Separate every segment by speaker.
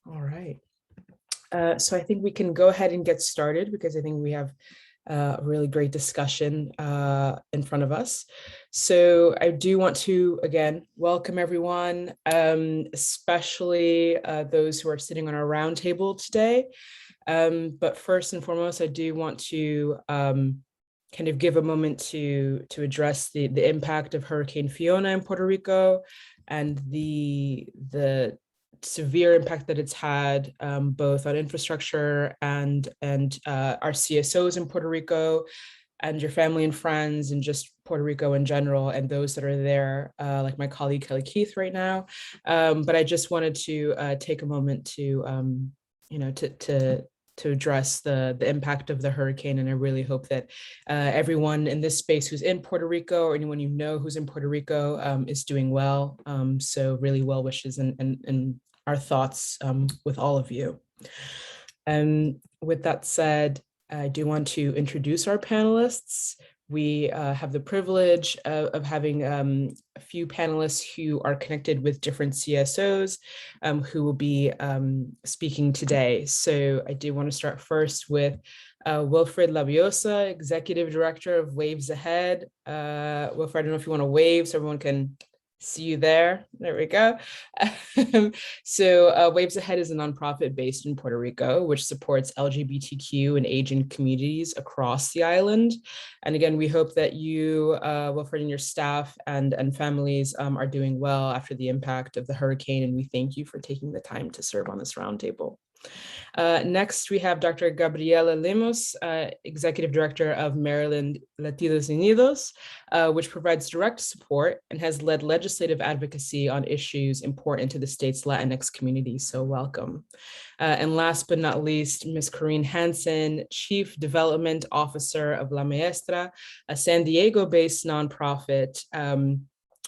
Speaker 1: All right. So I think we can go ahead and get started because I think we have a really great discussion in front of us. So I do want to, again, welcome everyone, especially those who are sitting on our roundtable today. But first and foremost, I do want to kind of give a moment to address the impact of Hurricane Fiona in Puerto Rico and the severe impact that it's had both on infrastructure and our CSOs in Puerto Rico and your family and friends and just Puerto Rico in general and those that are there, like my colleague Kelly Keith right now. But I just wanted to take a moment to, to address the impact of the hurricane. And I really hope that everyone in this space who's in Puerto Rico or anyone you know who's in Puerto Rico is doing well. So really well wishes and our thoughts with all of you. And with that said, I do want to introduce our panelists. We have the privilege of having a few panelists who are connected with different CSOs who will be speaking today. So I do want to start first with Wilfred Labiosa, Executive Director of Waves Ahead. Wilfred, I don't know if you want to wave so everyone can see you there. There we go. So Waves Ahead is a nonprofit based in Puerto Rico, which supports LGBTQ and Asian communities across the island. And again, we hope that you, Wilfred, and your staff and families are doing well after the impact of the hurricane. And we thank you for taking the time to serve on this roundtable. Next, we have Dr. Gabriela Lemus, Executive Director of Maryland Latinos Unidos, which provides direct support and has led legislative advocacy on issues important to the state's Latinx community. So welcome. And last but not least, Ms. Corinne Hanson, Chief Development Officer of La Maestra, a San Diego-based nonprofit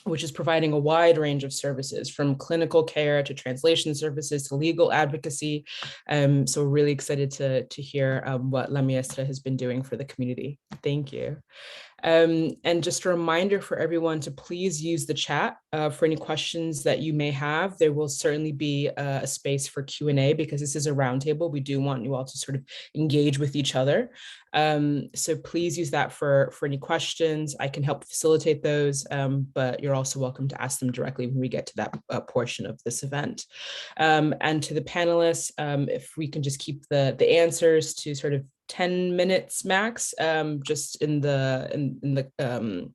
Speaker 1: which is providing a wide range of services from clinical care to translation services to legal advocacy. So we're really excited to hear what La Maestra has been doing for the community. Thank you. And just a reminder for everyone to please use the chat for any questions that you may have. There will certainly be a space for Q&A because this is a roundtable. We do want you all to sort of engage with each other. So please use that for any questions. I can help facilitate those, but you're also welcome to ask them directly when we get to that portion of this event. And to the panelists, if we can just keep the answers to sort of 10 minutes max, just in the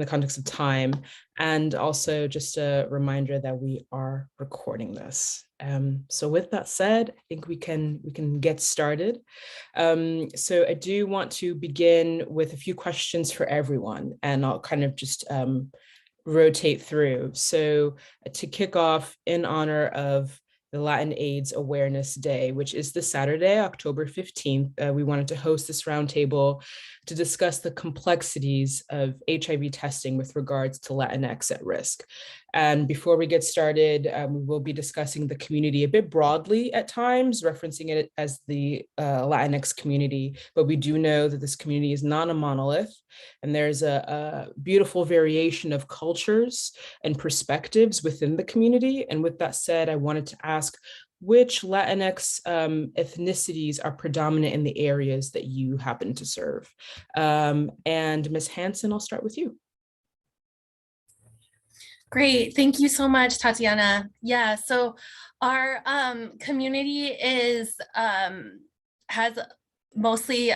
Speaker 1: context of time. And also just a reminder that we are recording this. So with that said, I think we can get started. So I do want to begin with a few questions for everyone, and I'll kind of just rotate through. So to kick off, in honor of the Latin AIDS Awareness Day, which is this Saturday, October 15th. We wanted to host this roundtable to discuss the complexities of HIV testing with regards to Latinx at risk. And before we get started, we will be discussing the community a bit broadly at times, referencing it as the Latinx community, but we do know that this community is not a monolith, and there's a beautiful variation of cultures and perspectives within the community. And with that said, I wanted to ask which Latinx ethnicities are predominant in the areas that you happen to serve. And Ms. Hanson, I'll start with you.
Speaker 2: Great, thank you so much, Tatiana. Yeah, so our community has mostly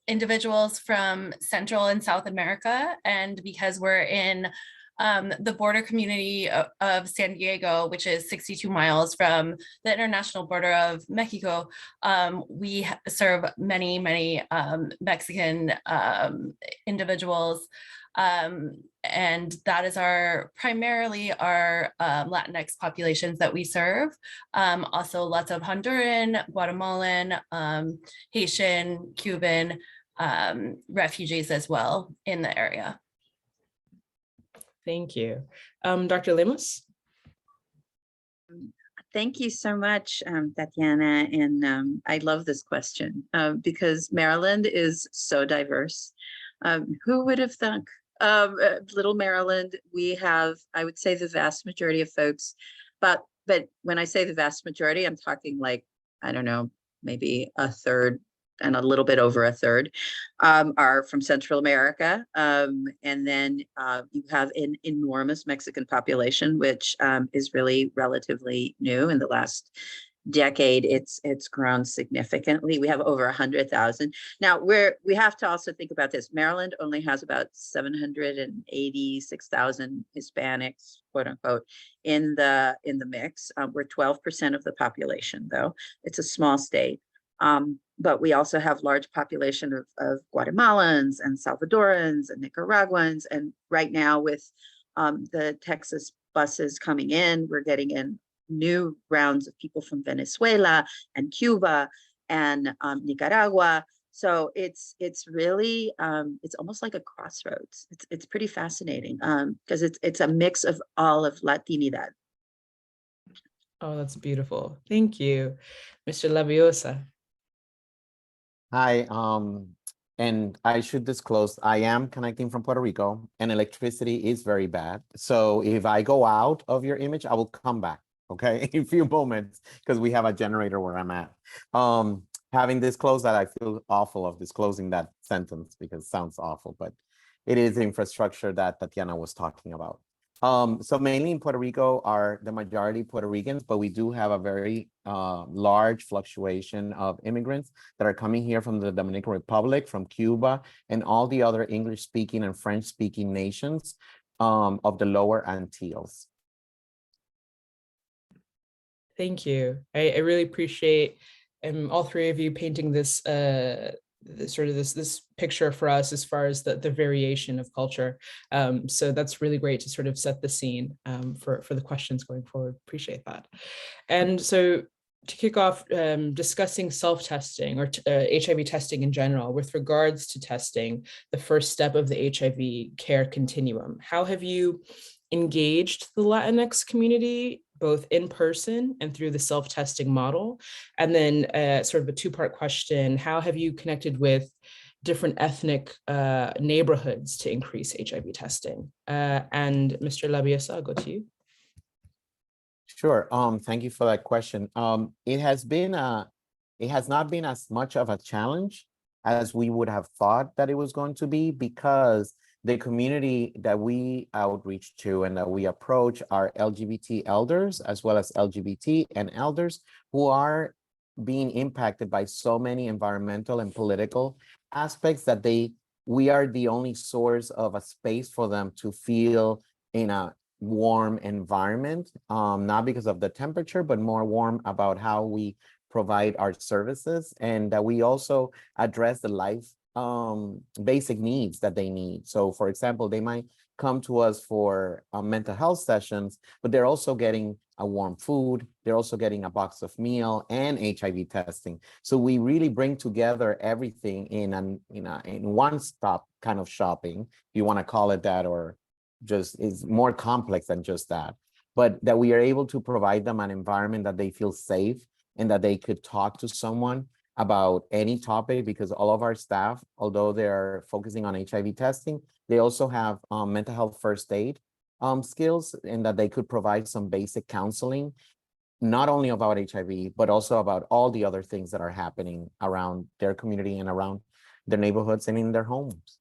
Speaker 2: individuals from Central and South America, and because we're in the border community of San Diego, which is 62 miles from the international border of Mexico, we serve many Mexican individuals. And that is primarily our Latinx populations that we serve. Also lots of Honduran, Guatemalan, Haitian, Cuban refugees as well in the area.
Speaker 1: Thank you. Dr. Lemus?
Speaker 3: Thank you so much, Tatiana. And I love this question because Maryland is so diverse. Who would have thunk? Little Maryland, we have, I would say, the vast majority of folks, about but when I say the vast majority, I'm talking like, I don't know, maybe a third and a little bit over a third are from Central America. And then you have an enormous Mexican population, which is really relatively new. In the last decade, it's grown significantly. We have over 100,000. Now we have to also think about this. Maryland only has about 786,000 Hispanics, quote unquote, in the mix. We're 12% of the population, though. It's a small state. But we also have large population of Guatemalans and Salvadorans and Nicaraguans. And right now with the Texas buses coming in, we're getting in new rounds of people from Venezuela and Cuba and Nicaragua. So it's really, it's almost like a crossroads. It's pretty fascinating because it's a mix of all of Latinidad.
Speaker 1: Oh, that's beautiful. Thank you. Mr. Labiosa.
Speaker 4: Hi, and I should disclose, I am connecting from Puerto Rico and electricity is very bad. So if I go out of your image, I will come back, okay, in a few moments, because we have a generator where I'm at. Having disclosed that, I feel awful of disclosing that sentence because it sounds awful, but it is the infrastructure that Tatiana was talking about. So mainly in Puerto Rico are the majority Puerto Ricans, but we do have a very large fluctuation of immigrants that are coming here from the Dominican Republic, from Cuba, and all the other English-speaking and French-speaking nations of the Lower Antilles.
Speaker 1: Thank you. I really appreciate all three of you painting this this picture for us as far as the variation of culture. So that's really great to sort of set the scene for the questions going forward. Appreciate that. And so to kick off, discussing self-testing or HIV testing in general, with regards to testing, the first step of the HIV care continuum, how have you engaged the Latinx community, both in person and through the self-testing model? And then sort of a two-part question, how have you connected with different ethnic neighborhoods to increase HIV testing? And Mr. Labiosa, I'll go to you.
Speaker 4: Sure. Thank you for that question. It has not been as much of a challenge as we would have thought that it was going to be, because the community that we outreach to and that we approach are LGBT elders, as well as LGBT and elders who are being impacted by so many environmental and political aspects that we are the only source of a space for them to feel in a warm environment, not because of the temperature, but more warm about how we provide our services, and that we also address the life basic needs that they need. So for example, they might come to us for mental health sessions, but they're also getting a warm food, they're also getting a box of meal and HIV testing. So we really bring together everything in one-stop kind of shopping, if you want to call it that, or just is more complex than just that, but that we are able to provide them an environment that they feel safe and that they could talk to someone about any topic, because all of our staff, although they're focusing on HIV testing, they also have mental health first aid skills, and that they could provide some basic counseling, not only about HIV, but also about all the other things that are happening around their community and around their neighborhoods and in their homes.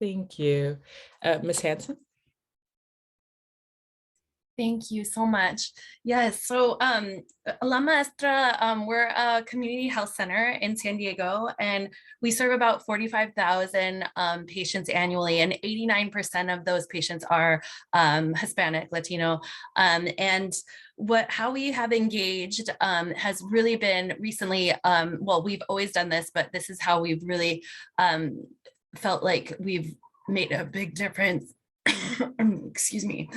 Speaker 1: Thank you. Ms. Hanson?
Speaker 2: Thank you so much. Yes, so La Maestra, we're a community health center in San Diego, and we serve about 45,000 patients annually, and 89% of those patients are Hispanic, Latino. And how we have engaged has really been recently, well, we've always done this, but this is how we've really felt like we've made a big difference excuse me,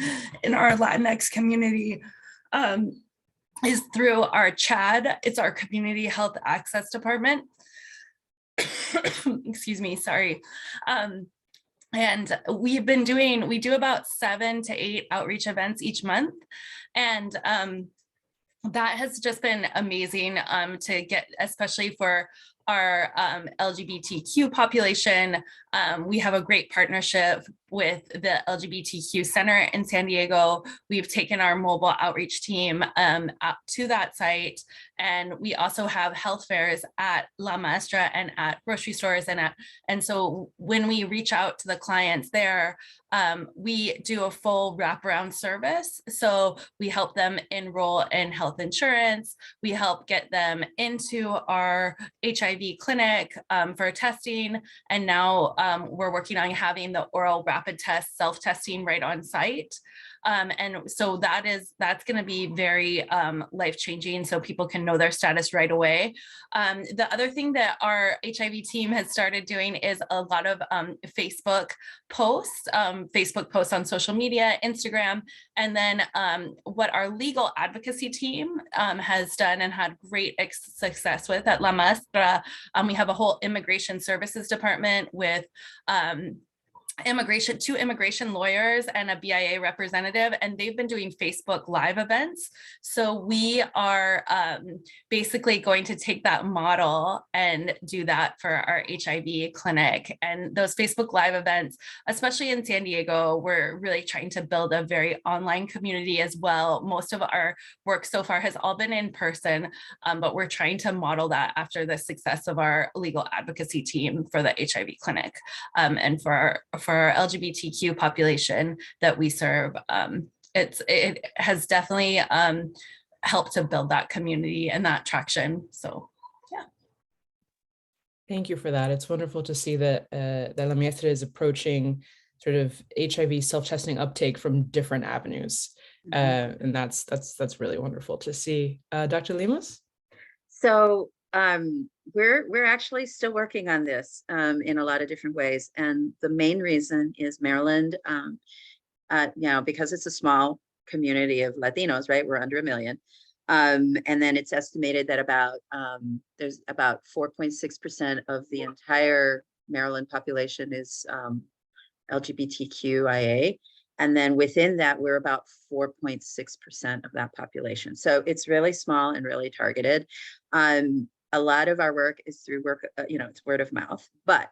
Speaker 2: in our Latinx community, is through our CHAD. It's our Community Health Access Department. Excuse me, sorry. And we do about 7 to 8 outreach events each month. And that has just been amazing to get, especially for our LGBTQ population. We have a great partnership with the LGBTQ Center in San Diego. We've taken our mobile outreach team out to that site. And we also have health fairs at La Maestra and at grocery stores. And so when we reach out to the clients there, we do a full wraparound service. So we help them enroll in health insurance. We help get them into our HIV clinic for testing. And now we're working on having the oral rapid test self-testing right on site. And so that's going to be very life-changing, so people can know their status right away. The other thing that our HIV team has started doing is a lot of Facebook posts on social media, Instagram, and then what our legal advocacy team has done and had great success with at La Maestra. We have a whole immigration services department with two immigration lawyers and a BIA representative, and they've been doing Facebook Live events. So we are basically going to take that model and do that for our HIV clinic. And those Facebook Live events, especially in San Diego, we're really trying to build a very online community as well. Most of our work so far has all been in person, but we're trying to model that after the success of our legal advocacy team for the HIV clinic and for our LGBTQ population that we serve. It has definitely helped to build that community and that traction. So, yeah.
Speaker 1: Thank you for that. It's wonderful to see that that La Maestra is approaching sort of HIV self-testing uptake from different avenues, and that's really wonderful to see. Dr. Lemus?
Speaker 3: So we're actually still working on this in a lot of different ways. And the main reason is Maryland, because it's a small community of Latinos, right? We're under 1 million. And then it's estimated that there's about 4.6% of the entire Maryland population is LGBTQIA. And then within that, we're about 4.6% of that population. So it's really small and really targeted. A lot of our work is through it's word of mouth, but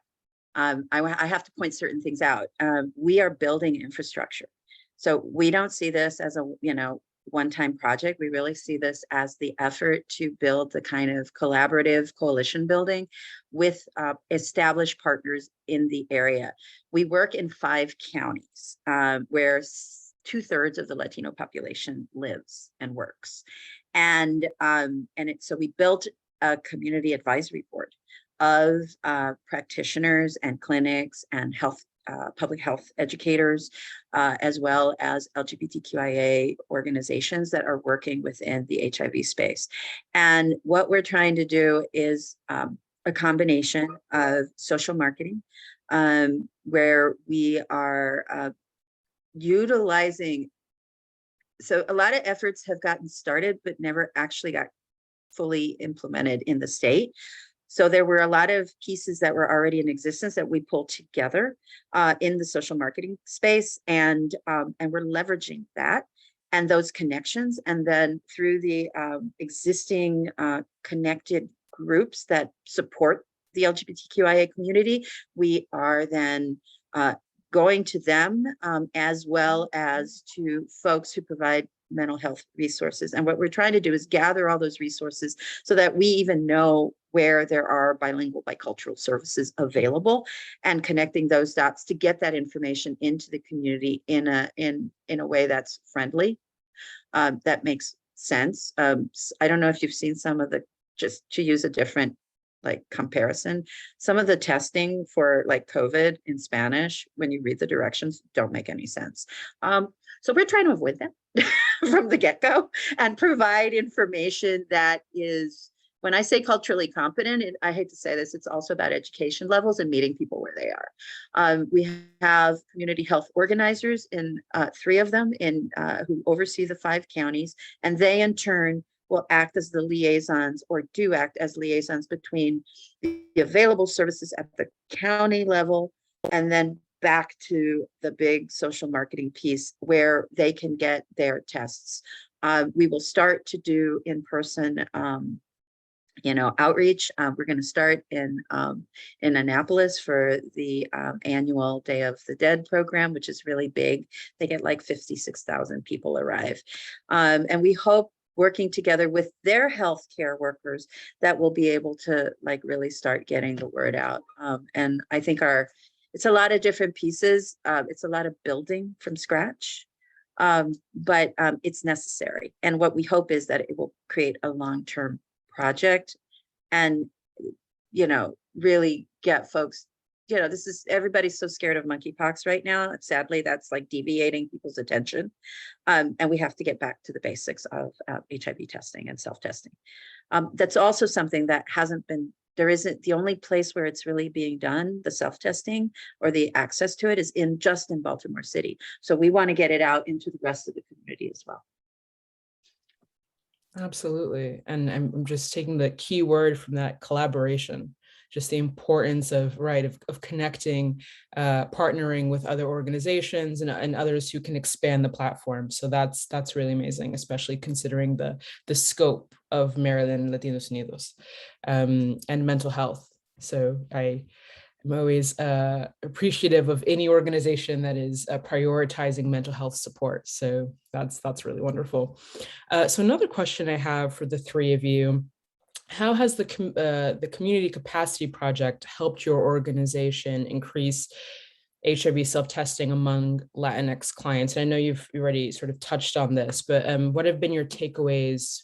Speaker 3: I have to point certain things out. We are building infrastructure. So we don't see this as a, one-time project. We really see this as the effort to build the kind of collaborative coalition building with established partners in the area. We work in 5 counties where 2/3 of the Latino population lives and works. And so we built a community advisory board of practitioners and clinics and public health educators, as well as LGBTQIA organizations that are working within the HIV space. And what we're trying to do is a combination of social marketing, where we are utilizing, so a lot of efforts have gotten started, but never actually got fully implemented in the state. So there were a lot of pieces that were already in existence that we pulled together in the social marketing space, and we're leveraging that and those connections. And then through the existing connected groups that support the LGBTQIA community, we are then going to them as well as to folks who provide mental health resources. And what we're trying to do is gather all those resources so that we even know where there are bilingual, bicultural services available, and connecting those dots to get that information into the community in a way that's friendly, that makes sense. I don't know if you've seen some of the, just to use a different comparison, some of the testing for COVID in Spanish, when you read the directions, don't make any sense. So we're trying to avoid that from the get-go and provide information that is, when I say culturally competent, I hate to say this, it's also about education levels and meeting people where they are. We have community health organizers in 3 of them who oversee the 5 counties, and they in turn will act as the liaisons, or do act as liaisons, between the available services at the county level and then back to the big social marketing piece where they can get their tests. We will start to do in-person outreach. We're going to start in Annapolis for the annual Day of the Dead program, which is really big. They get like 56,000 people arrive. And we hope, working together with their healthcare workers, that we'll be able to like really start getting the word out. And I think it's a lot of different pieces. It's a lot of building from scratch, but it's necessary. And what we hope is that it will create a long-term project and, really get folks, everybody's so scared of monkeypox right now. Sadly, that's like deviating people's attention. And we have to get back to the basics of HIV testing and self-testing. That's also something that isn't the only place where it's really being done, the self-testing or the access to it is just in Baltimore City. So we want to get it out into the rest of the community as well.
Speaker 1: Absolutely. And I'm just taking the key word from that, collaboration, just the importance of connecting, partnering with other organizations and others who can expand the platform. So that's really amazing, especially considering the scope of Maryland Latinos Unidos and mental health. So I'm always appreciative of any organization that is prioritizing mental health support. So that's really wonderful. So another question I have for the three of you: how has the Community Capacity Project helped your organization increase HIV self-testing among Latinx clients? And I know you've already sort of touched on this, but what have been your takeaways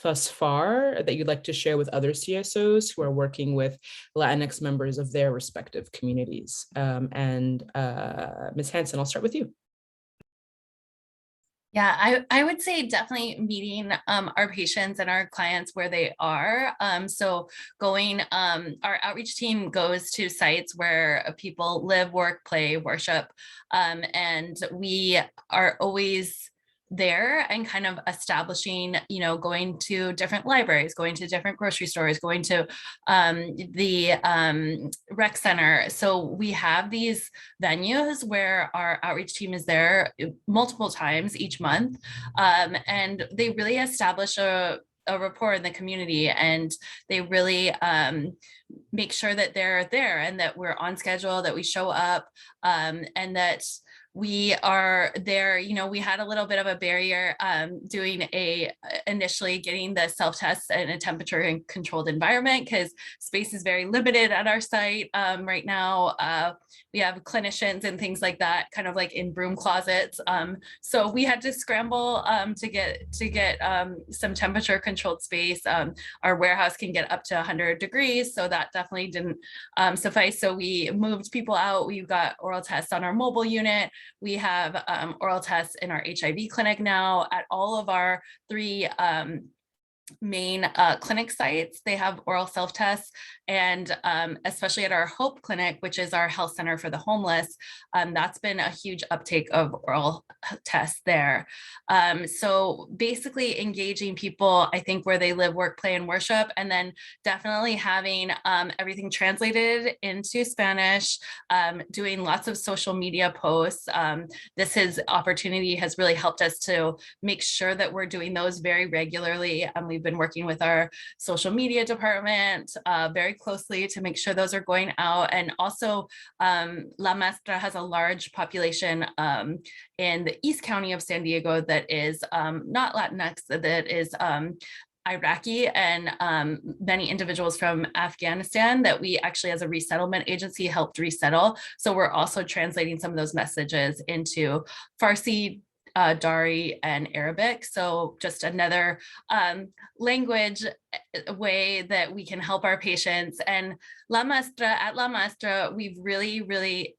Speaker 1: thus far that you'd like to share with other CSOs who are working with Latinx members of their respective communities? And Ms. Hanson, I'll start with you.
Speaker 2: Yeah, I would say definitely meeting our patients and our clients where they are. So going, our outreach team goes to sites where people live, work, play, worship, and we are always there and kind of establishing, going to different libraries, going to different grocery stores, going to the rec center. So we have these venues where our outreach team is there multiple times each month, and they really establish a rapport in the community, and they really make sure that they're there and that we're on schedule, that we show up, and that we are there. We had a little bit of a barrier initially getting the self-test in a temperature and controlled environment because space is very limited at our site right now. We have clinicians and things like that, kind of like in broom closets. So we had to scramble to get some temperature controlled space. Our warehouse can get up to 100 degrees, so that definitely didn't suffice. So we moved people out. We've got oral tests on our mobile unit. We have oral tests in our HIV clinic now at all of our three main clinic sites. They have oral self-tests, and especially at our Hope Clinic, which is our health center for the homeless, that's been a huge uptake of oral tests there. So basically engaging people, I think, where they live, work, play, and worship, and then definitely having everything translated into Spanish, doing lots of social media posts. This opportunity has really helped us to make sure that we're doing those very regularly. We've been working with our social media department very closely to make sure those are going out. And also La Maestra has a large population in the East County of San Diego that is not Latinx, that is Iraqi, and many individuals from Afghanistan that we actually, as a resettlement agency, helped resettle. So we're also translating some of those messages into Farsi, Dari, and Arabic. So just another language way that we can help our patients. And at La Maestra, we've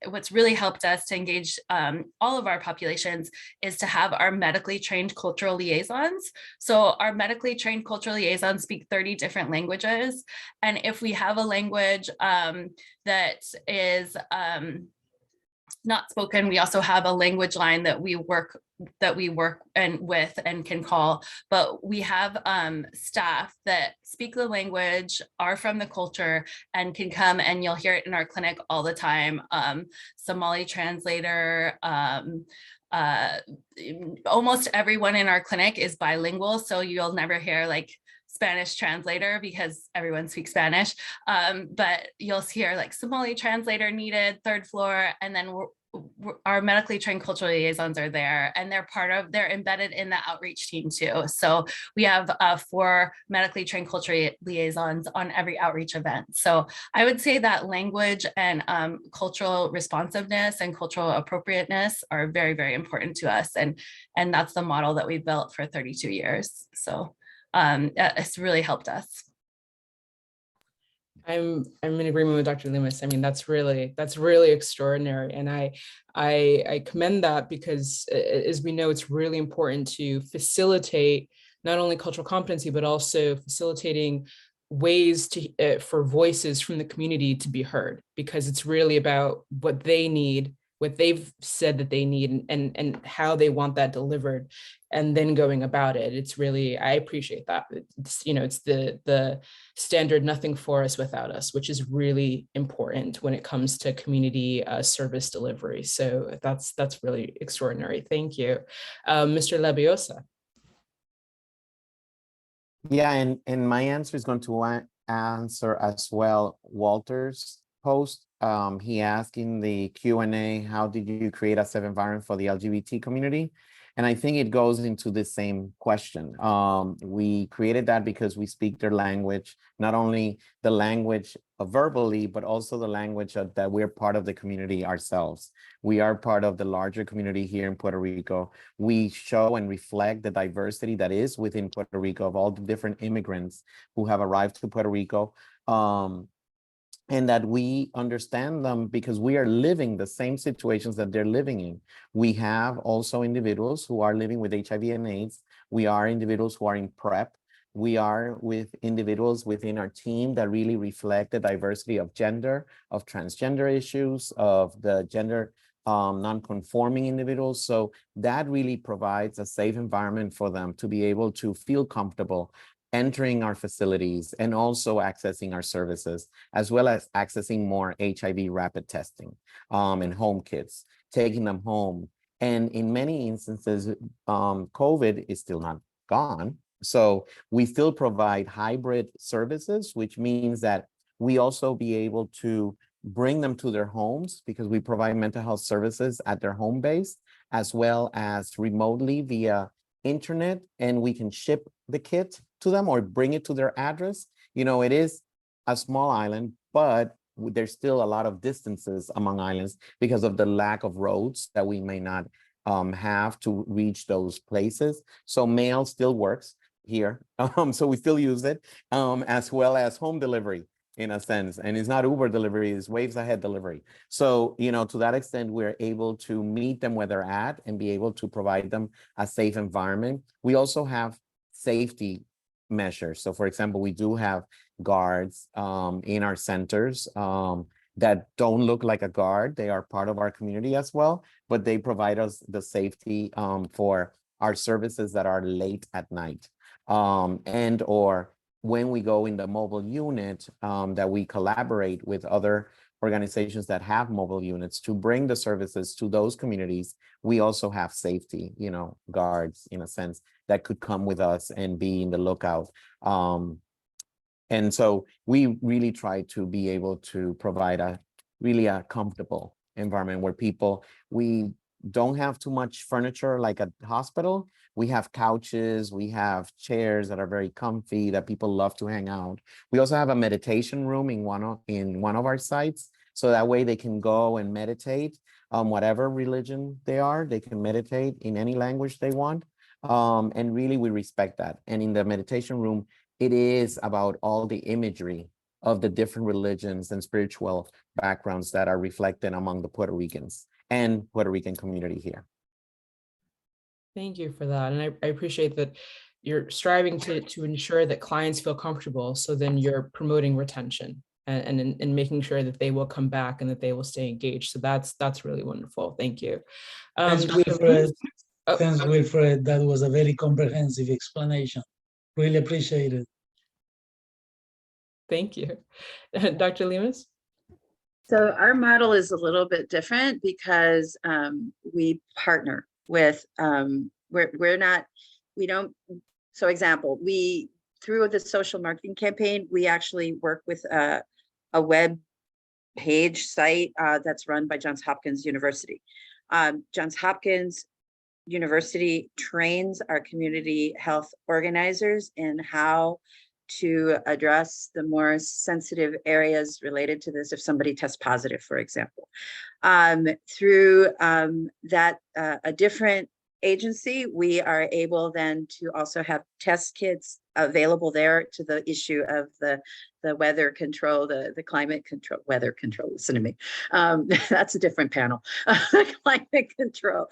Speaker 2: what's really helped us to engage all of our populations is to have our medically trained cultural liaisons. So our medically trained cultural liaisons speak 30 different languages. And if we have a language that is not spoken, we also have a language line that we work with and can call. But we have staff that speak the language, are from the culture, and can come, and you'll hear it in our clinic all the time. Somali translator, almost everyone in our clinic is bilingual, so you'll never hear like Spanish translator because everyone speaks Spanish. But you'll hear like Somali translator needed, third floor, and then our medically trained cultural liaisons are there, and they're embedded in the outreach team too. So we have 4 medically trained cultural liaisons on every outreach event. So I would say that language and cultural responsiveness and cultural appropriateness are very, very important to us. And that's the model that we built for 32 years. So it's really helped us.
Speaker 1: I'm in agreement with Dr. Lemus. I mean, that's really extraordinary. And I commend that because as we know, it's really important to facilitate not only cultural competency, but also facilitating ways to for voices from the community to be heard, because it's really about what they need, what they've said that they need, and how they want that delivered, and then going about it. It's really, I appreciate that. It's, it's the standard nothing for us without us, which is really important when it comes to community service delivery. So that's really extraordinary. Thank you. Mr. Labiosa.
Speaker 4: Yeah, and my answer is going to answer as well Walter's post. He asked in the Q&A, how did you create a safe environment for the LGBT community? And I think it goes into the same question. We created that because we speak their language, not only the language verbally, but also the language that we're part of the community ourselves. We are part of the larger community here in Puerto Rico. We show and reflect the diversity that is within Puerto Rico of all the different immigrants who have arrived to Puerto Rico. And that we understand them because we are living the same situations that they're living in. We have also individuals who are living with HIV and AIDS. We are individuals who are in PrEP. We are with individuals within our team that really reflect the diversity of gender, of transgender issues, of the gender non-conforming individuals. So that really provides a safe environment for them to be able to feel comfortable entering our facilities and also accessing our services, as well as accessing more HIV rapid testing and home kits, taking them home. And in many instances, COVID is still not gone. So we still provide hybrid services, which means that we also be able to bring them to their homes because we provide mental health services at their home base, as well as remotely via internet, and we can ship the kit to them or bring it to their address. It is a small island, but there's still a lot of distances among islands because of the lack of roads that we may not have to reach those places. So mail still works here. So we still use it, as well as home delivery in a sense. And it's not Uber delivery, it's Waves Ahead delivery. So, to that extent, we're able to meet them where they're at and be able to provide them a safe environment. We also have safety measures. So for example, we do have guards in our centers that don't look like a guard. They are part of our community as well, but they provide us the safety for our services that are late at night and or when we go in the mobile unit that we collaborate with other organizations that have mobile units to bring the services to those communities. We also have safety, guards in a sense that could come with us and be in the lookout. And so we really try to be able to provide a comfortable environment where we don't have too much furniture like a hospital. We have couches, we have chairs that are very comfy that people love to hang out. We also have a meditation room in one of our sites. So that way they can go and meditate on whatever religion they are. They can meditate in any language they want. And really we respect that. And in the meditation room, it is about all the imagery of the different religions and spiritual backgrounds that are reflected among the Puerto Ricans and Puerto Rican community here.
Speaker 1: Thank you for that. And I appreciate that you're striving to ensure that clients feel comfortable. So then you're promoting retention and making sure that they will come back and that they will stay engaged. So that's really wonderful. Thank you.
Speaker 5: Thanks, Wilfred. Thanks, Wilfred. That was a very comprehensive explanation. Really appreciate it.
Speaker 1: Thank you. Dr. Lemus? So
Speaker 3: our model is a little bit different because we partner with, so example, through the social marketing campaign, we actually work with a web page site that's run by Johns Hopkins University. Johns Hopkins University trains our community health organizers in how to address the more sensitive areas related to this if somebody tests positive, for example. Through that, a different agency, we are able then to also have test kits available there to the issue of the weather control, the climate control, weather control, listen to me. That's a different panel, climate control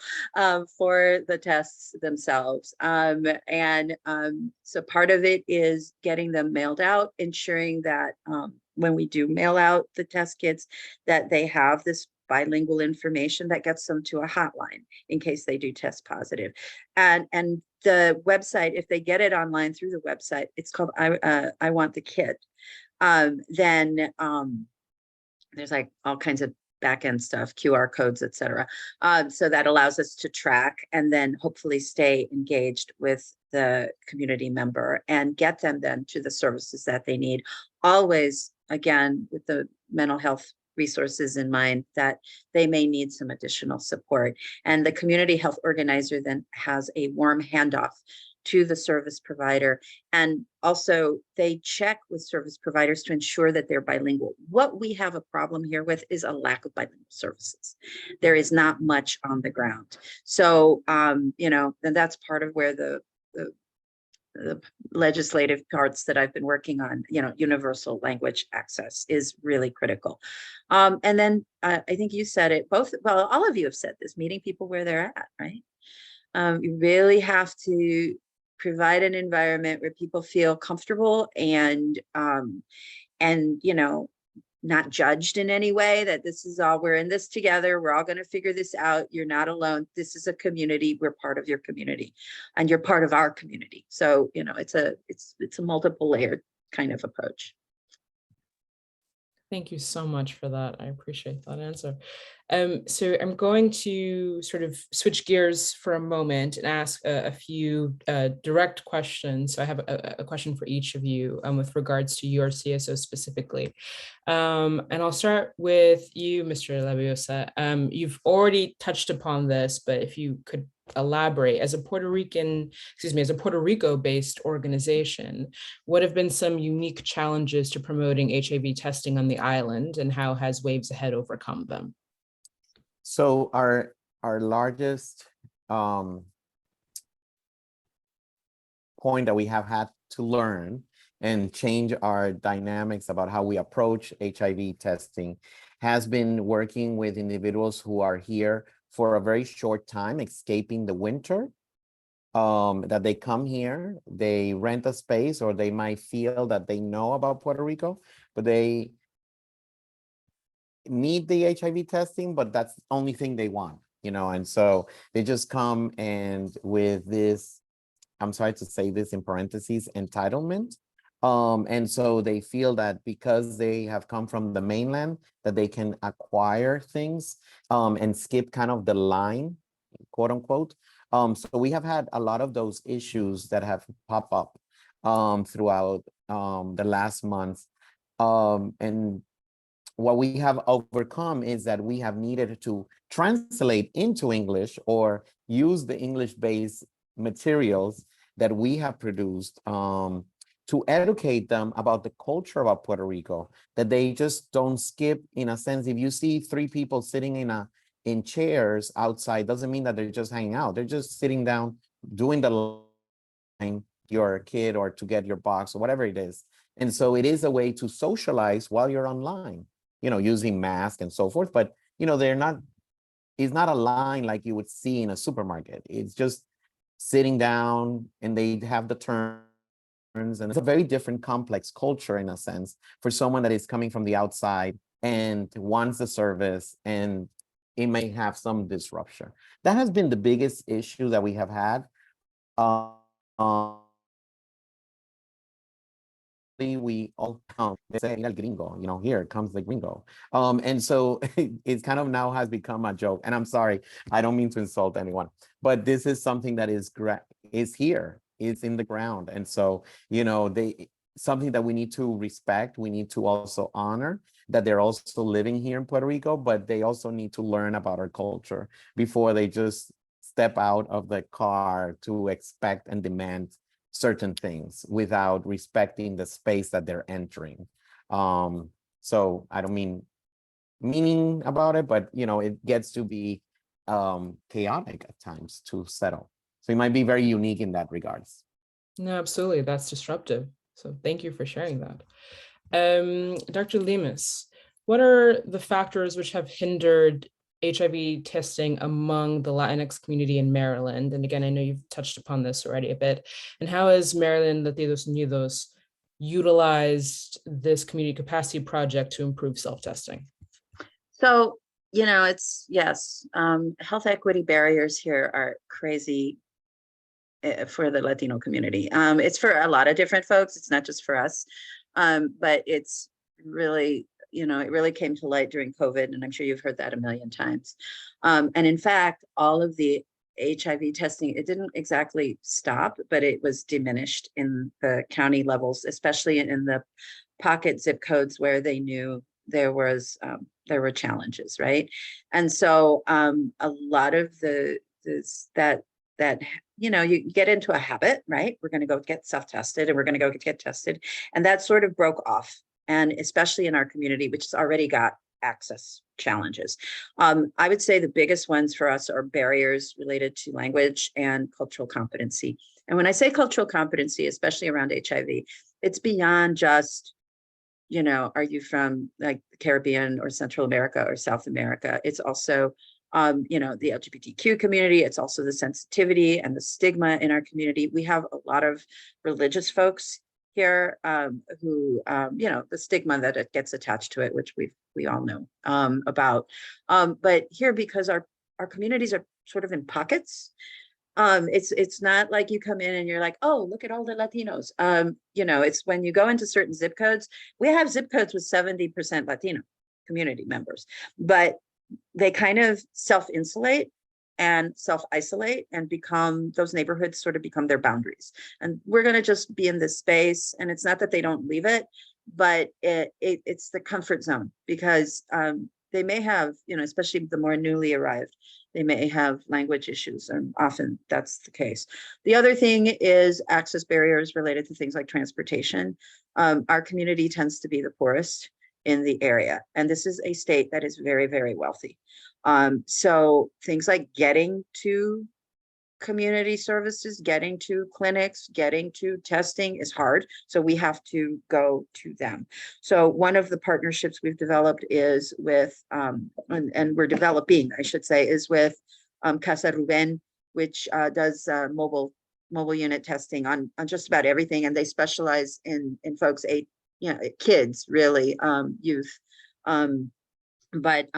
Speaker 3: for the tests themselves. So part of it is getting them mailed out, ensuring that when we do mail out the test kits, that they have this bilingual information that gets them to a hotline in case they do test positive. And the website, if they get it online through the website, it's called I Want the Kit. Then there's like all kinds of back-end stuff, QR codes, etc. So that allows us to track and then hopefully stay engaged with the community member and get them then to the services that they need. Always, again, with the mental health resources in mind that they may need some additional support. And the community health organizer then has a warm handoff to the service provider. And also they check with service providers to ensure that they're bilingual. What we have a problem here with is a lack of bilingual services. There is not much on the ground. So, you know, and that's part of where the legislative parts that I've been working on, you know, universal language access is really critical. And then I think you said it both, well, all of you have said this, meeting people where they're at, right? You really have to provide an environment where people feel comfortable and you know, not judged in any way, that this is all, we're in this together, we're all going to figure this out, you're not alone, this is a community, we're part of your community and you're part of our community. So, you know, it's a multiple layered kind of approach.
Speaker 1: Thank you so much for that. I appreciate that answer. So I'm going to sort of switch gears for a moment and ask a few direct questions. So I have a question for each of you with regards to your CSO specifically. And I'll start with you, Mr. Labiosa. You've already touched upon this, but if you could elaborate, as a Puerto Rico-based organization, what have been some unique challenges to promoting HIV testing on the island, and how has Waves Ahead overcome them?
Speaker 4: So our largest point that we have had to learn and change our dynamics about how we approach HIV testing has been working with individuals who are here for a very short time, escaping the winter, that they come here, they rent a space, or they might feel that they know about Puerto Rico, but they need the HIV testing, but that's the only thing they want, you know, and so they just come and with this, I'm sorry to say this in parentheses, entitlement. And so they feel that because they have come from the mainland, that they can acquire things and skip kind of the line, quote unquote. So we have had a lot of those issues that have popped up throughout the last month. And what we have overcome is that we have needed to translate into English or use the English-based materials that we have produced to educate them about the culture about Puerto Rico, that they just don't skip. In a sense, if you see 3 people sitting in chairs outside, doesn't mean that they're just hanging out. They're just sitting down, doing the line, your kid, or to get your box or whatever it is. And so it is a way to socialize while you're online, you know, using masks and so forth. But, you know, it's not a line like you would see in a supermarket. It's just sitting down and they have the turns. And it's a very different, complex culture in a sense for someone that is coming from the outside and wants the service, and it may have some disruption. That has been the biggest issue that we have had. We all they say el gringo, you know, here comes the gringo. And so it kind of now has become a joke. And I'm sorry, I don't mean to insult anyone, but this is something that is here. is in the ground. And so, something that we need to respect, we need to also honor that they're also living here in Puerto Rico, but they also need to learn about our culture before they just step out of the car to expect and demand certain things without respecting the space that they're entering. So I don't meaning about it, but it gets to be chaotic at times to settle. So it might be very unique in that regards.
Speaker 1: No, absolutely. That's disruptive. So thank you for sharing that. Dr. Lemus, what are the factors which have hindered HIV testing among the Latinx community in Maryland? And again, I know you've touched upon this already a bit. And how has Maryland Latinos Unidos utilized this community capacity project to improve self-testing?
Speaker 3: So, it's, yes, health equity barriers here are crazy for the Latino community. It's for a lot of different folks. It's not just for us, but it's really, it really came to light during COVID, and I'm sure you've heard that a million times. And in fact, all of the HIV testing, it didn't exactly stop, but it was diminished in the county levels, especially in the pocket zip codes where they knew there were challenges, right? And so a lot of that you get into a habit, right? We're going to go get self-tested and we're going to go get tested. And that sort of broke off. And especially in our community, which has already got access challenges. I would say the biggest ones for us are barriers related to language and cultural competency. And when I say cultural competency, especially around HIV, it's beyond just, are you from like the Caribbean or Central America or South America? It's also the LGBTQ community. It's also the sensitivity and the stigma in our community. We have a lot of religious folks here who, the stigma that it gets attached to it, which we all know about. But here, because our communities are sort of in pockets, it's not like you come in and you're like, oh, look at all the Latinos. It's when you go into certain zip codes, we have zip codes with 70% Latino community members, but they kind of self-insulate and self-isolate and those neighborhoods sort of become their boundaries. And we're going to just be in this space. And it's not that they don't leave it, but it's the comfort zone, because they may have, especially the more newly arrived, they may have language issues, and often that's the case. The other thing is access barriers related to things like transportation. Our community tends to be the poorest in the area, and this is a state that is very, very wealthy. So things like getting to community services, getting to clinics, getting to testing is hard. So we have to go to them. So one of the partnerships we've developed is with, and we're developing, I should say, is with Casa Ruben, which does mobile unit testing on just about everything. And they specialize in folks, kids, really, youth. But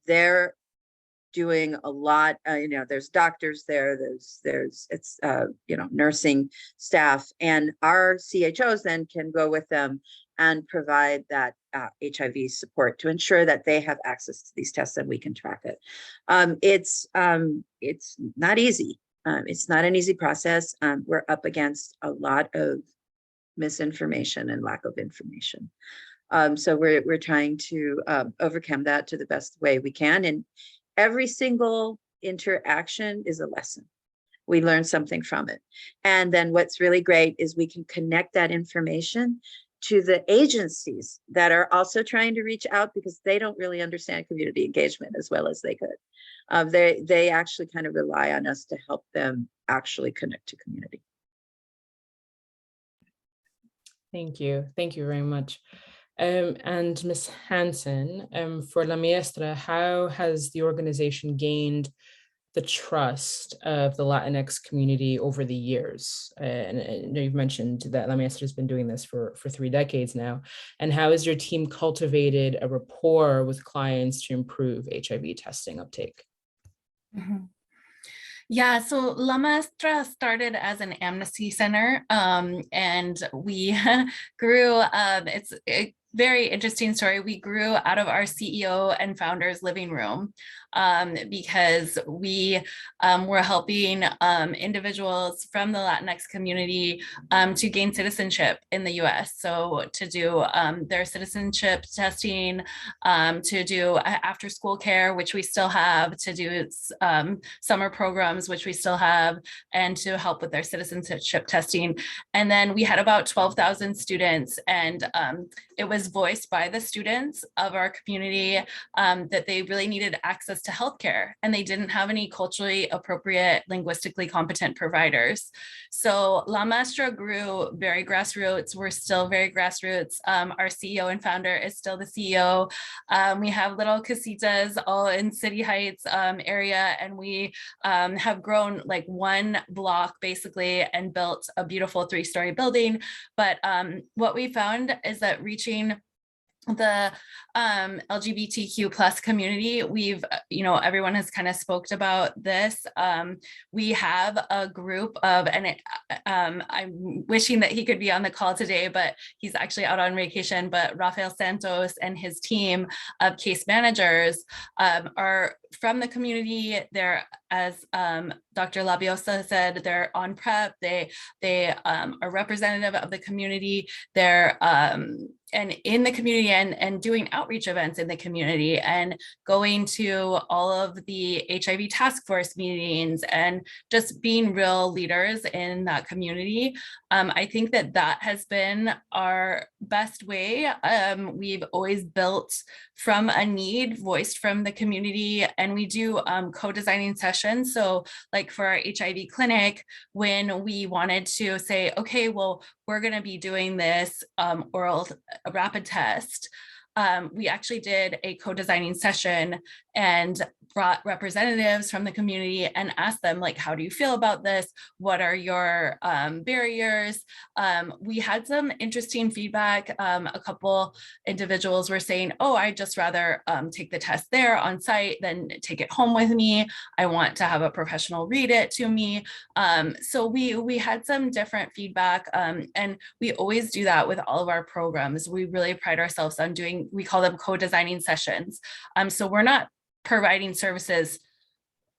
Speaker 3: they're doing a lot. There's doctors there. It's nursing staff, and our CHOs then can go with them and provide that HIV support to ensure that they have access to these tests and we can track it. It's not easy. It's not an easy process. We're up against a lot of misinformation and lack of information. So we're trying to overcome that to the best way we can. And every single interaction is a lesson. We learn something from it. And then what's really great is we can connect that information to the agencies that are also trying to reach out, because they don't really understand community engagement as well as they could. They actually kind of rely on us to help them actually connect to community.
Speaker 1: Thank you. Thank you very much. And Ms. Hanson, for La Maestra, how has the organization gained the trust of the Latinx community over the years? And I know you've mentioned that La Maestra has been doing this for 3 decades now. And how has your team cultivated a rapport with clients to improve HIV testing uptake?
Speaker 2: Mm-hmm. Yeah, so La Maestra started as an amnesty center, and we grew. very interesting story. We grew out of our CEO and founders living room because we were helping individuals from the Latinx community to gain citizenship in the US. So to do their citizenship testing, to do after school care, which we still have, to do summer programs, which we still have, and to help with their citizenship testing. And then we had about 12,000 students, and it was voiced by the students of our community that they really needed access to healthcare, and they didn't have any culturally appropriate, linguistically competent providers. So La Maestra grew very grassroots. We're still very grassroots. Our CEO and founder is still the CEO. We have little casitas all in City Heights area, and we have grown like one block basically and built a beautiful 3-story building. But what we found is that reaching the LGBTQ plus community, we've, everyone has kind of spoke about this. We have a group of, and I'm wishing that he could be on the call today, but he's actually out on vacation, but Rafael Santos and his team of case managers are from the community. They're, as Dr. Labiosa said, they're on prep. They are representative of the community. They're and in the community and doing outreach events in the community and going to all of the HIV task force meetings and just being real leaders in that community. I think that has been our best way. We've always built from a need voiced from the community, and we do co-designing sessions. So like for our HIV clinic, when we wanted to say, okay, well, we're going to be doing this oral rapid test, we actually did a co-designing session and brought representatives from the community and asked them, like, how do you feel about this? What are your barriers? We had some interesting feedback. A couple individuals were saying, oh, I'd just rather take the test there on site than take it home with me. I want to have a professional read it to me. So we had some different feedback, and we always do that with all of our programs. We really pride ourselves on doing, we call them co-designing sessions. So we're not providing services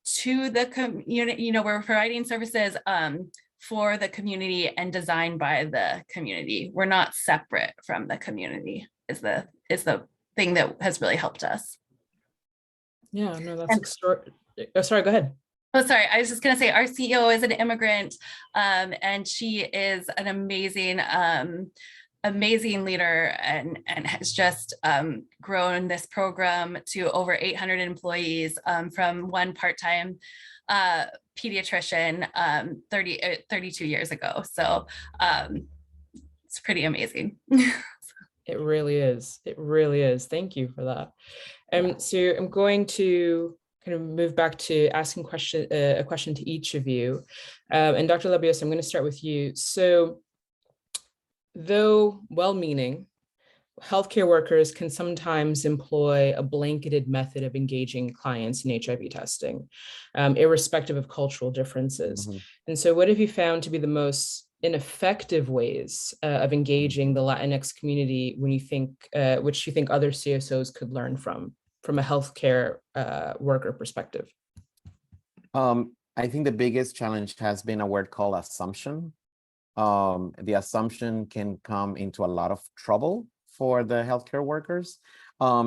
Speaker 2: to the community, we're providing services for the community and designed by the community. We're not separate from the community is the thing that has really helped us.
Speaker 1: Yeah, no, that's extraordinary. Oh, sorry, go ahead.
Speaker 2: Oh, sorry. I was just going to say our CEO is an immigrant, and she is an amazing leader and has just grown this program to over 800 employees from one part-time pediatrician 32 years ago. So it's pretty amazing.
Speaker 1: It really is. It really is. Thank you for that. So I'm going to kind of move back to asking a question to each of you. And Dr. Labiosa, I'm going to start with you. So though well-meaning, healthcare workers can sometimes employ a blanketed method of engaging clients in HIV testing, irrespective of cultural differences. Mm-hmm. And so what have you found to be the most ineffective ways of engaging the Latinx community when you think, which you think other CSOs could learn from a healthcare worker perspective?
Speaker 4: I think the biggest challenge has been a word called assumption. The assumption can come into a lot of trouble for the healthcare workers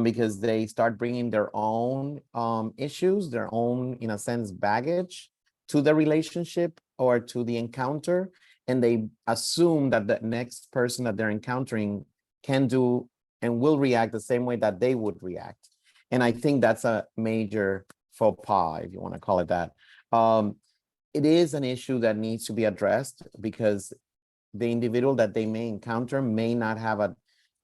Speaker 4: because they start bringing their own issues, their own, in a sense, baggage to the relationship or to the encounter. And they assume that the next person that they're encountering can do and will react the same way that they would react. And I think that's a major faux pas, if you want to call it that. It is an issue that needs to be addressed because the individual that they may encounter may not have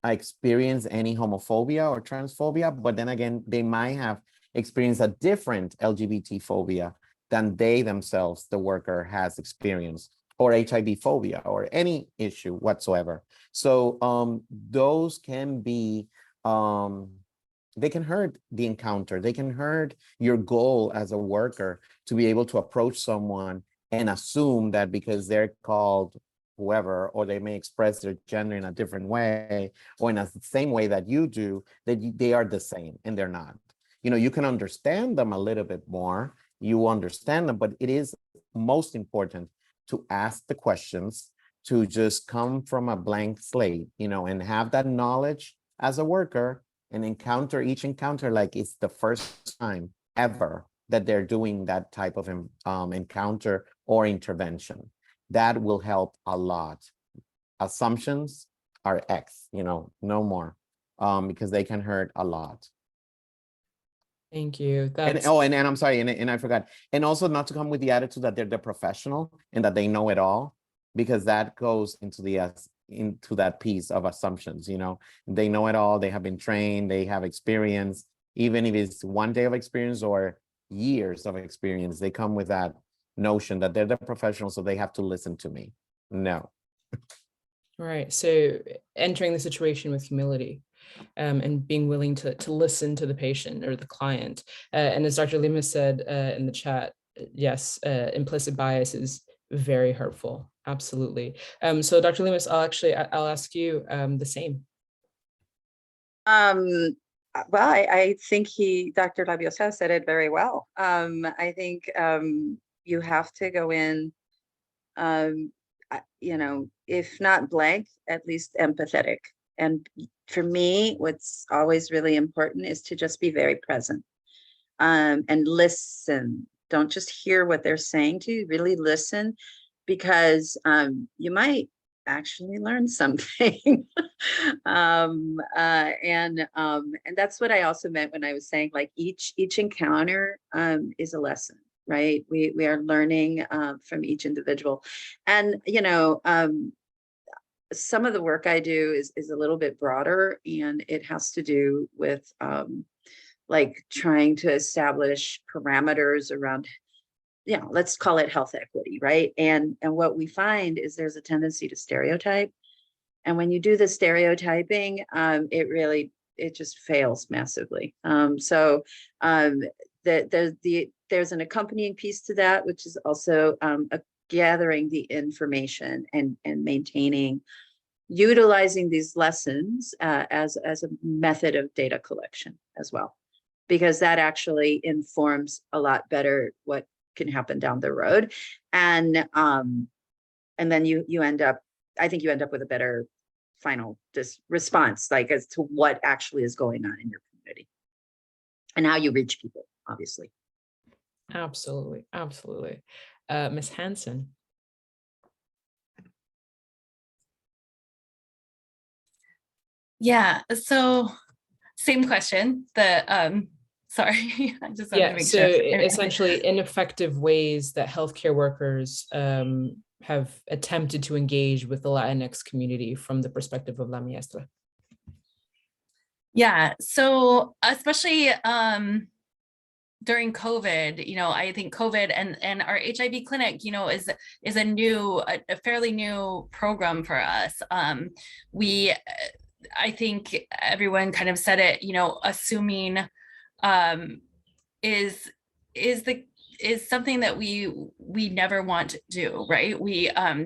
Speaker 4: experienced any homophobia or transphobia, but then again, they might have experienced a different LGBT phobia than they themselves, the worker, has experienced, or HIV phobia, or any issue whatsoever. So those can be, they can hurt the encounter. They can hurt your goal as a worker to be able to approach someone and assume that because they're called whoever, or they may express their gender in a different way or in the same way that you do, that they are the same, and they're not. You know, you can understand them a little bit more, you understand them, but it is most important to ask the questions, to just come from a blank slate, you know, and have that knowledge as a worker and encounter each encounter like it's the first time ever that they're doing that type of encounter or intervention. That will help a lot. Assumptions are X, you know, no more, because they can hurt a lot.
Speaker 1: Thank you.
Speaker 4: And I'm sorry, and I forgot. And also not to come with the attitude that they're the professional and that they know it all, because that goes into that piece of assumptions, you know. They know it all, they have been trained, they have experience, even if it's one day of experience or years of experience, they come with that notion that they're the professional, so they have to listen to me. No.
Speaker 1: Right. So entering the situation with humility, and being willing to listen to the patient or the client. And as Dr. Lemus said in the chat, yes, implicit bias is very hurtful. Absolutely. So Dr. Lemus, I'll ask you the same.
Speaker 3: Well, I think Dr. Labiosa said it very well. I think you have to go in, you know, if not blank, at least empathetic. And for me, what's always really important is to just be very present and listen. Don't just hear what they're saying to you, really listen, because you might actually learn something. And that's what I also meant when I was saying, like, each encounter is a lesson, right? We are learning from each individual. And, you know, some of the work I do is a little bit broader, and it has to do with like trying to establish parameters around, you know, let's call it health equity, right? And what we find is there's a tendency to stereotype. And when you do the stereotyping, it just fails massively. So there's an accompanying piece to that, which is also gathering the information and maintaining, utilizing these lessons as a method of data collection as well, because that actually informs a lot better what can happen down the road. And then you end up, I think you end up with a better final response, like as to what actually is going on in your community and how you reach people, obviously.
Speaker 1: Absolutely, absolutely. Ms. Hanson.
Speaker 2: Yeah, so same question. Sorry, I just wanted to make
Speaker 1: so
Speaker 2: sure.
Speaker 1: Essentially ineffective ways that healthcare workers have attempted to engage with the Latinx community from the perspective of La Maestra.
Speaker 2: Yeah, so especially during COVID, you know, I think COVID and our HIV clinic, you know, is a fairly new program for us. I think everyone kind of said it, you know, assuming is something that we never want to do, right?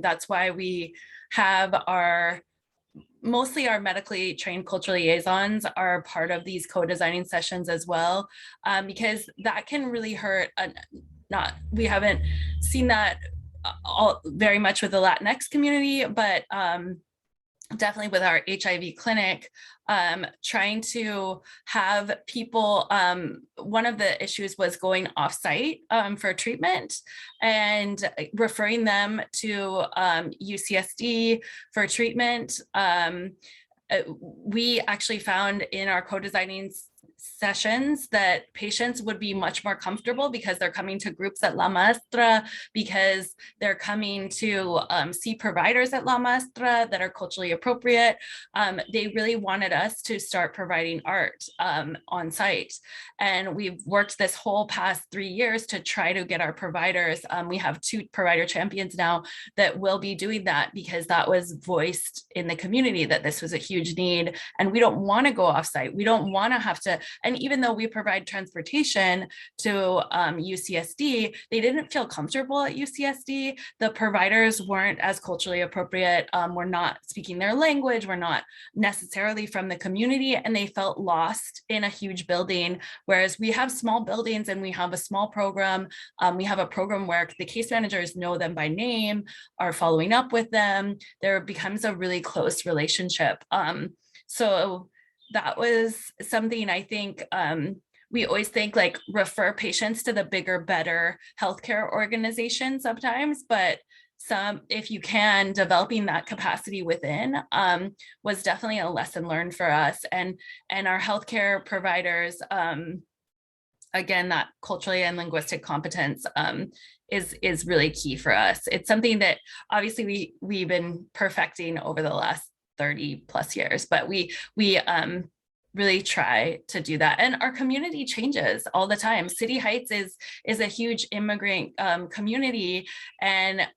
Speaker 2: That's why we have mostly our medically trained cultural liaisons are part of these co-designing sessions as well, because that can really hurt. We haven't seen that very much with the Latinx community, but definitely with our HIV clinic, trying to have people, one of the issues was going off-site for treatment and referring them to UCSD for treatment. We actually found in our co-designing sessions that patients would be much more comfortable because they're coming to groups at La Maestra, because they're coming to see providers at La Maestra that are culturally appropriate. They really wanted us to start providing art on site. And we've worked this whole past 3 years to try to get our providers. We have 2 provider champions now that will be doing that, because that was voiced in the community that this was a huge need. And we don't want to go off site. We don't want to have to to, and even though we provide transportation to UCSD, they didn't feel comfortable at UCSD. The providers weren't as culturally appropriate, were not speaking their language, were not necessarily from the community, and they felt lost in a huge building. Whereas we have small buildings and we have a small program. We have a program where the case managers know them by name, are following up with them. There becomes a really close relationship. So that was something I think we always think like refer patients to the bigger, better healthcare organization sometimes, but if you can, developing that capacity within was definitely a lesson learned for us, and our healthcare providers. Again, that culturally and linguistic competence is really key for us. It's something that obviously we've been perfecting over the last 30 plus years, but we really try to do that. And our community changes all the time. City Heights is a huge immigrant community. And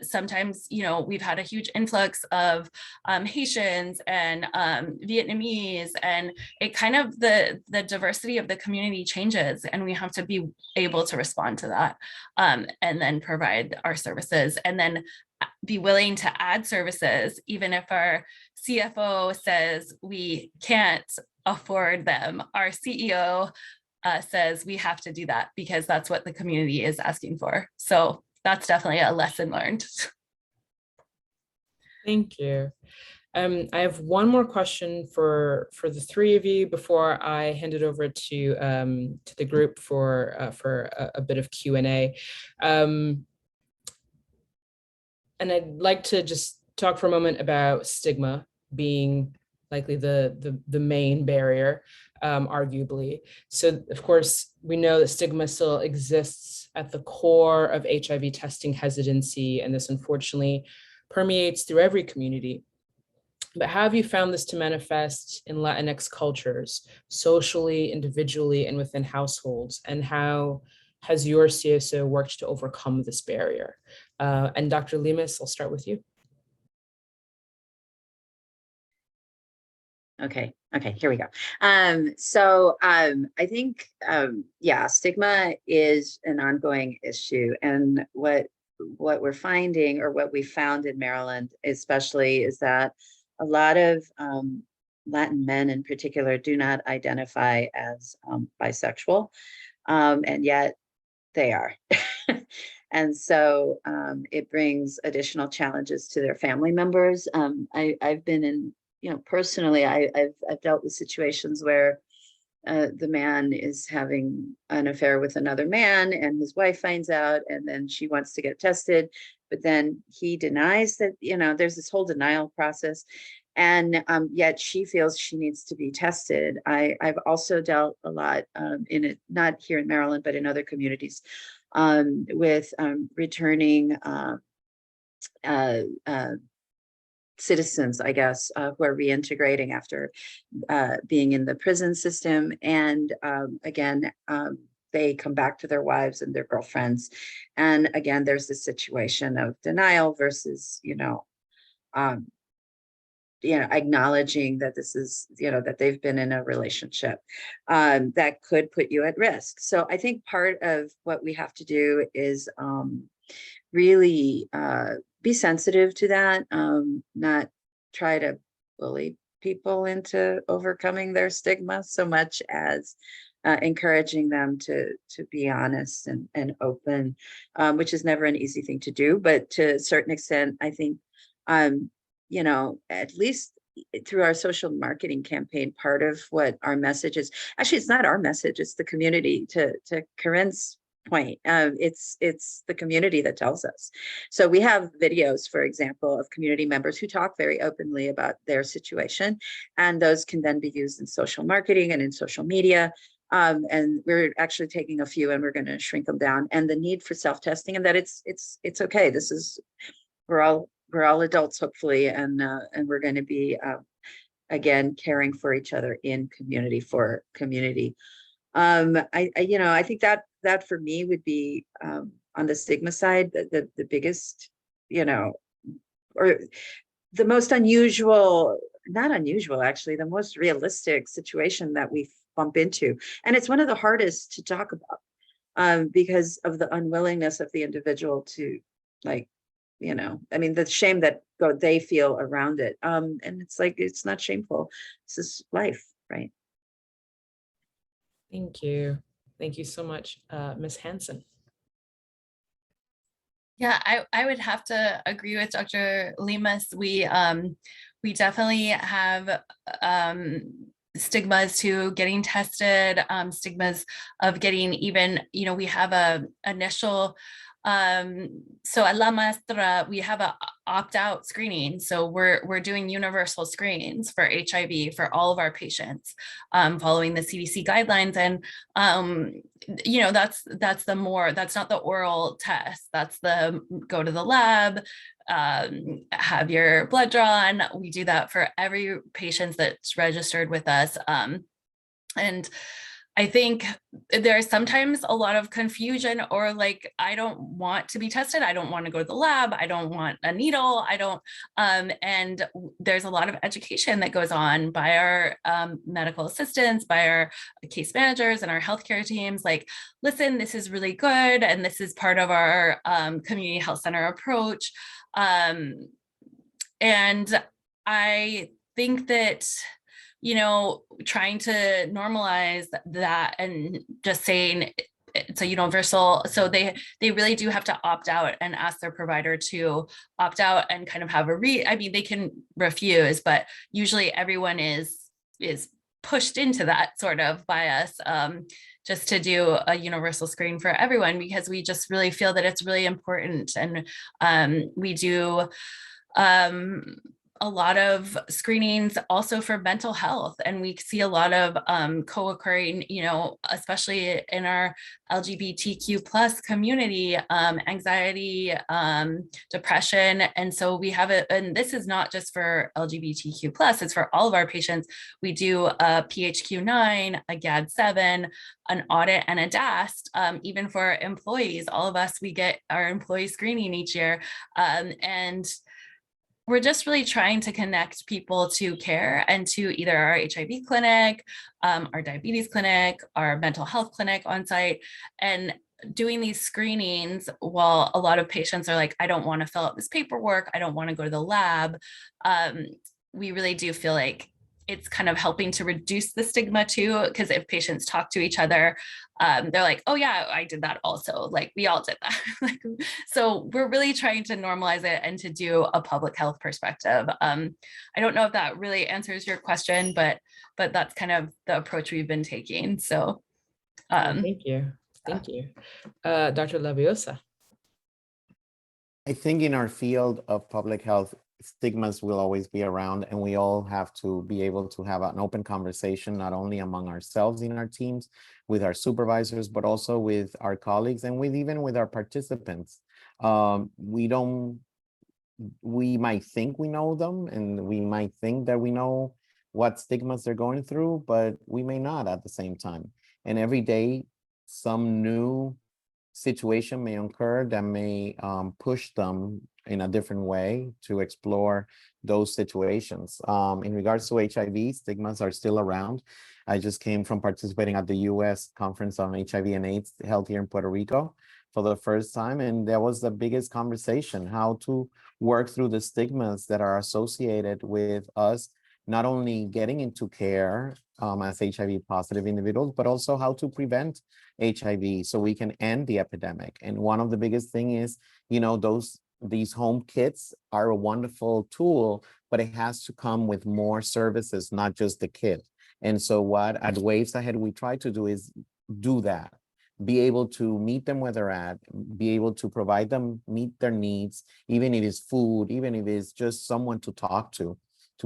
Speaker 2: sometimes, you know, we've had a huge influx of Haitians and Vietnamese, and it kind of, the diversity of the community changes, and we have to be able to respond to that and then provide our services, and then be willing to add services, even if our CFO says we can't afford them. Our CEO says we have to do that because that's what the community is asking for. So that's definitely a lesson learned.
Speaker 1: Thank you. I have one more question for the three of you before I hand it over to the group for a bit of Q&A. And I'd like to just talk for a moment about stigma being likely the main barrier, arguably. So of course, we know that stigma still exists at the core of HIV testing hesitancy, and this unfortunately permeates through every community. But how have you found this to manifest in Latinx cultures, socially, individually, and within households? And how has your CSO worked to overcome this barrier? And Dr. Lemus, I'll start with you.
Speaker 3: Okay, here we go. I think, yeah, stigma is an ongoing issue. And what we're finding, or what we found in Maryland especially, is that a lot of Latin men in particular do not identify as bisexual, and yet they are. And so it brings additional challenges to their family members. I've been in, you know, personally, I've dealt with situations where the man is having an affair with another man, and his wife finds out, and then she wants to get tested, but then he denies that, you know, there's this whole denial process. And yet she feels she needs to be tested. I've also dealt a lot in it, not here in Maryland, but in other communities, with returning citizens, I guess, who are reintegrating after being in the prison system. And again, they come back to their wives and their girlfriends. And again, there's this situation of denial versus, acknowledging that this is, that they've been in a relationship that could put you at risk. So I think part of what we have to do is really be sensitive to that, not try to bully people into overcoming their stigma so much as encouraging them to be honest and open, which is never an easy thing to do. But to a certain extent, I think, at least through our social marketing campaign, part of what our message is, actually, it's not our message, it's the community. To Corinne's point, it's the community that tells us. So we have videos, for example, of community members who talk very openly about their situation, and those can then be used in social marketing and in social media. And we're actually taking a few, and we're going to shrink them down. And the need for self-testing, and that it's okay. This is, we're all adults, hopefully, and we're going to be again caring for each other in community for community. I think that for me would be on the stigma side, the biggest, or the most unusual not unusual, actually, the most realistic situation that we bump into. And it's one of the hardest to talk about because of the unwillingness of the individual to, like, you know, I mean, the shame that they feel around it. And it's like, it's not shameful. This is life, right?
Speaker 1: Thank you. Thank you so much, Ms. Hanson.
Speaker 2: Yeah, I would have to agree with Dr. Lemus. We definitely have stigmas to getting tested, stigmas of getting even, you know, we have a initial, so at La Maestra, we have a opt-out screening. So we're doing universal screenings for HIV for all of our patients, following the CDC guidelines. And you know, that's not the oral test. That's the go to the lab, have your blood drawn. We do that for every patient that's registered with us. And I think there's sometimes a lot of confusion, or like, I don't want to be tested. I don't want to go to the lab. I don't want a needle. I don't, and there's a lot of education that goes on by our medical assistants, by our case managers and our healthcare teams. Like, listen, this is really good. And this is part of our community health center approach. And I think that, you know, trying to normalize that and just saying it's a universal, so they really do have to opt out and ask their provider to opt out and kind of have I mean, they can refuse, but usually everyone is pushed into that sort of by us, just to do a universal screen for everyone, because we just really feel that it's really important. And we do a lot of screenings also for mental health, and we see a lot of co-occurring, you know, especially in our LGBTQ plus community, anxiety, depression. And so we have it, and this is not just for LGBTQ plus, it's for all of our patients. We do a PHQ-9, a GAD-7, an audit, and a DAST, even for employees. All of us, we get our employee screening each year. And we're just really trying to connect people to care and to either our HIV clinic, our diabetes clinic, our mental health clinic on site, and doing these screenings while a lot of patients are like, I don't want to fill out this paperwork, I don't want to go to the lab. We really do feel like it's kind of helping to reduce the stigma too, because if patients talk to each other, they're like, oh yeah, I did that also. Like, we all did that. So we're really trying to normalize it and to do a public health perspective. I don't know if that really answers your question, but that's kind of the approach we've been taking. So
Speaker 1: thank you. Thank you. Dr. Labiosa.
Speaker 4: I think in our field of public health, stigmas will always be around, and we all have to be able to have an open conversation, not only among ourselves in our teams, with our supervisors, but also with our colleagues and even with our participants. We might think we know them, and we might think that we know what stigmas they're going through, but we may not at the same time. And every day, some new situation may occur that may push them in a different way to explore those situations. In regards to HIV, stigmas are still around. I just came from participating at the US Conference on HIV and AIDS held here in Puerto Rico for the first time, and that was the biggest conversation, how to work through the stigmas that are associated with us not only getting into care as HIV positive individuals, but also how to prevent HIV so we can end the epidemic. And one of the biggest thing is, you know, these home kits are a wonderful tool, but it has to come with more services, not just the kit. And so what at Waves Ahead we try to do is do that, be able to meet them where they're at, be able to provide them, meet their needs, even if it's food, even if it's just someone to talk to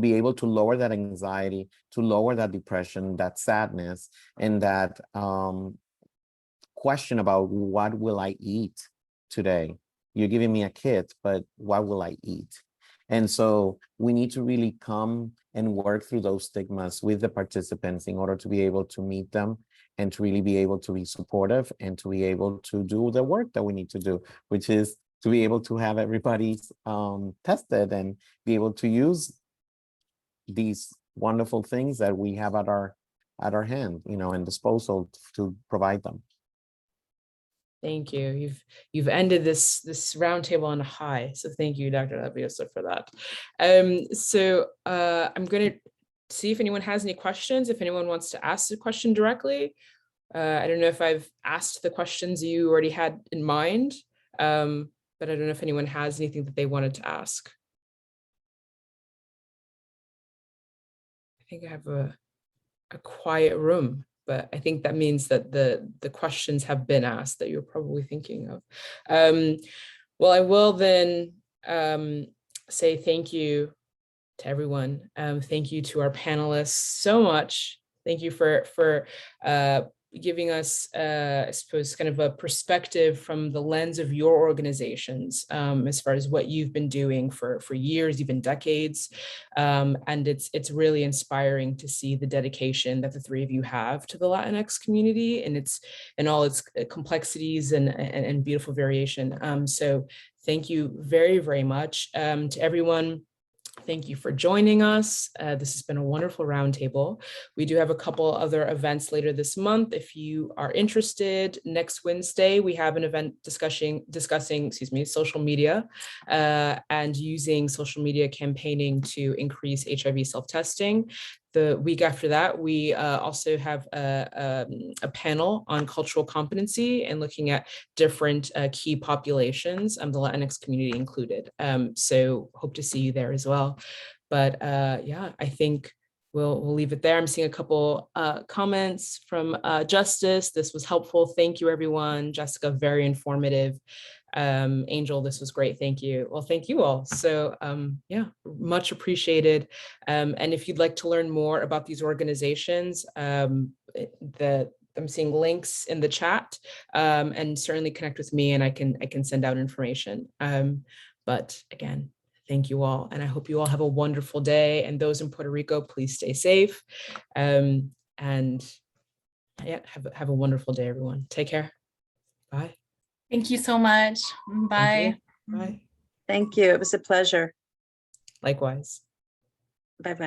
Speaker 4: be able to lower that anxiety, to lower that depression, that sadness, and that question about what will I eat today? You're giving me a kit, but what will I eat? And so we need to really come and work through those stigmas with the participants in order to be able to meet them and to really be able to be supportive and to be able to do the work that we need to do, which is to be able to have everybody tested and be able to use these wonderful things that we have at our hand, and disposal to provide them.
Speaker 1: Thank you. You've ended this roundtable on a high. So thank you, Dr. Labiosa, for that. So I'm going to see if anyone has any questions, if anyone wants to ask the question directly. I don't know if I've asked the questions you already had in mind, but I don't know if anyone has anything that they wanted to ask. I think I have a quiet room, but I think that means that the questions have been asked that you're probably thinking of. Well, I will then say thank you to everyone. Thank you to our panelists so much. Thank you for giving us, I suppose, kind of a perspective from the lens of your organizations, as far as what you've been doing for years, even decades. And it's really inspiring to see the dedication that the three of you have to the Latinx community and all its complexities and beautiful variation. So thank you very, very much to everyone. Thank you for joining us. This has been a wonderful roundtable. We do have a couple other events later this month. If you are interested, next Wednesday, we have an event discussing social media and using social media campaigning to increase HIV self-testing. The week after that, we also have a panel on cultural competency and looking at different key populations, the Latinx community included. So hope to see you there as well. But yeah, I think we'll leave it there. I'm seeing a couple comments from Justice. This was helpful. Thank you, everyone. Jessica, very informative. Angel, this was great. Thank you. Well, thank you all. So yeah, much appreciated. And if you'd like to learn more about these organizations, I'm seeing links in the chat, and certainly connect with me and I can send out information. But again, thank you all. And I hope you all have a wonderful day. And those in Puerto Rico, please stay safe. And yeah, have a wonderful day, everyone. Take care. Bye.
Speaker 2: Thank you so much. Bye.
Speaker 1: Bye.
Speaker 3: Thank you. It was a pleasure.
Speaker 1: Likewise.
Speaker 3: Bye-bye.